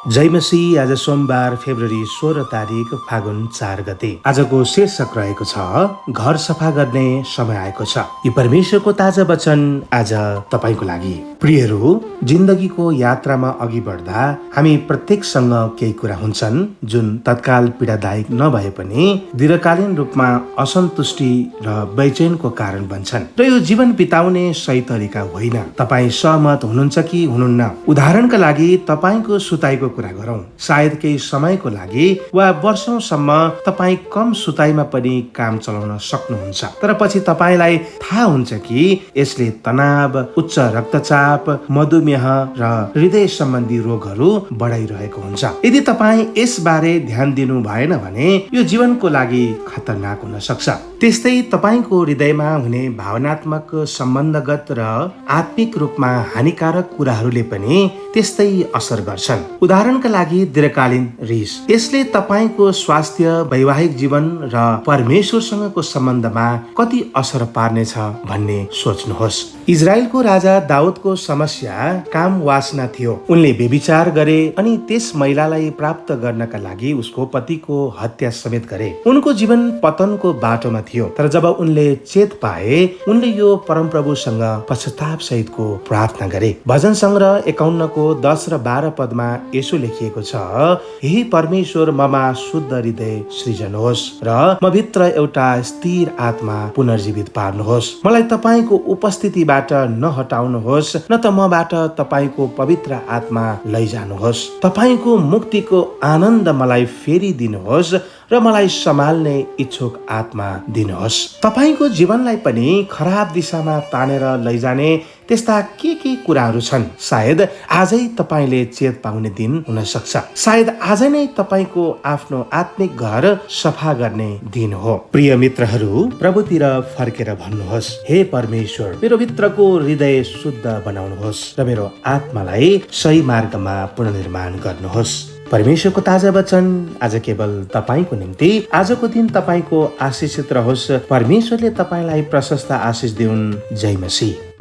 जय मसी। आज सोमबार फेब्रुअरी 16 तारिक फागुन 4 गते। आजको शीर्षक रहेको छ घर सफा गर्ने समय आएको छ। यी परमेश्वरको ताजा वचन आज तपाईको लागि। प्रियहरू, जिन्दगीको यात्रामा अघि बढ्दा हामी प्रत्येकसँग केही कुरा हुन्छन् जुन तत्काल पीडादायक नभए पनि दीर्घकालीन रूपमा असन्तुष्टि र बेचैनको कारण बन्छन् र यो जीवन बिताउने सही तरिका होइन। तपाईँ सहमत हुनुहुन्छ कि हुनुहुन्न? उदाहरणका लागि तपाईको सुताइको कुरा गरौं। सायद केही समयको लागि वा वर्षौंसम्म तपाईँ कम सुताइमा पनि काम चलाउन सक्नुहुन्छ, तर पछि तपाईलाई थाहा हुन्छ कि यसले तनाव, उच्च रक्तचाप, मधुमेह र हृदय सम्बन्धी रोगहरू बढाइरहेको हुन्छ। यदि तपाईँ यसबारे ध्यान दिनु भएन भने यो जीवनको लागि खतरनाक हुन सक्छ। त्यस्तै तपाईको हृदयमा हुने भावनात्मक, सम्बन्धगत र आत्मिक रूपमा हानिकारक कुराहरूले पनि त्यस्तै असर गर्छन्। उदाहरणका लागि दीर्घकालीन रिस, यसले तपाईको स्वास्थ्य, वैवाहिक जीवन र परमेश्वरसँगको सम्बन्धमा कति असर पार्नेछ भन्ने सोच्नुहोस्। इजरायलको राजा दाउदको समस्या काम वासना थियो। उनले व्यभिचार गरे अनि त्यस महिलालाई प्राप्त गर्नका लागि उसको पतिको हत्या समेत गरे। उनको जीवन पतनको बाटोमा थियो, तर जब उनले चेत पाए उनले यो परमप्रभुसँग पश्चाताप सहितको प्रार्थना गरे। भजन संग्रह 51 को 10 र 12 पदमा यसो लेखिएको छ, हे परमेश्वर, ममा शुद्ध हृदय सृजनुहोस् र म भित्र एउटा स्थिर आत्मा पुनर्जीवित पार्नुहोस्। मलाई तपाईको उपस्थितिबाट नहटाउनुहोस्, न त मबाट तपाईको पवित्र आत्मा लैजानुहोस्। तपाईको मुक्तिको आनन्द मलाई फेरि दिनुहोस् र मलाई सम्हाल्ने इच्छुक आत्मा दिनुहोस्। तपाईको जीवनलाई पनि खराब दिशामा तानेर लैजाने त्यस्ता के कुराहरू छन्? सायद आजै तपाईले चेत पाउने दिन हुन सक्छ। सायद आज नै तपाईको आफ्नो आत्मिक घर सफा गर्ने दिन हो। प्रिय मित्रहरू, प्रभुतिर फर्केर भन्नुहोस्, हे परमेश्वर, मेरो भित्रको हृदय शुद्ध बनाउनुहोस् र मेरो आत्मालाई सही मार्गमा पुनर्निर्माण गर्नुहोस्। परमेश्वरको ताजा वचन आज केवल तपाईको निम्ति। आजको दिन तपाईको आशीषित रहोस्। परमेश्वरले तपाईलाई प्रशस्त आशीष दिउन्। जय मसीह।